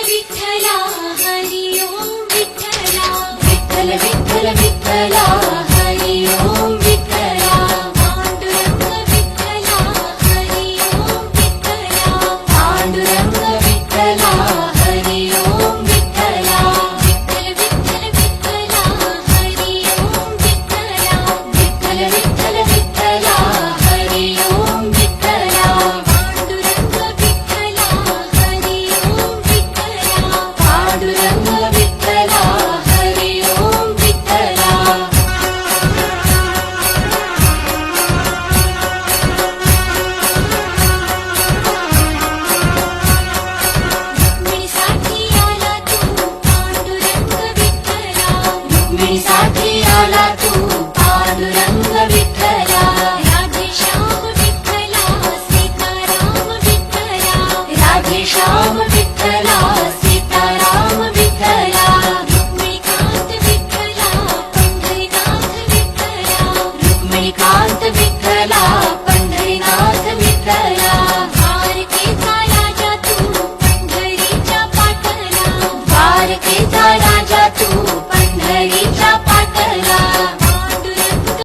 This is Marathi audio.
विठ्ठला हरि ओम विठ्ठला विठ्ठल विठ्ठल विठ्ठला हरि ओम विठ्ठला पांडुरंग विठ्ठला हरि ओम विठ्ठला पांडुरंग विठ्ठला हरि ओम विठ्ठला विठ्ठल विठ्ठल विठ्ठला हरि ओम विठ्ठला विठ्ठल विठ्ठल विठ्ठला हरि ओम विठ्ठला पांडुरंग विठ्ठला हरि ओम विठ्ठला पांडुरंग विठ्ठला हरि ओम विठ्ठला रुक्मिणीसाठी आला तू पांडुरंग विठ्ठला रुक्मिणीसाठी आला तू पांडुरंग विठ्ठला राधेश्याम विठ्ठला सीताराम विठ्ठला राधेश्याम विठ्ठला सीताराम विठ्ठला रुक्मिणीकांत विठ्ठला पंढरीनाथ विठ्ठला रुक्मिणीकांत विठ्ठला पंढरीनाथ विठ्ठला द्वारकेचा राजा तू पंढरीच्या पाटला द्वारकेचा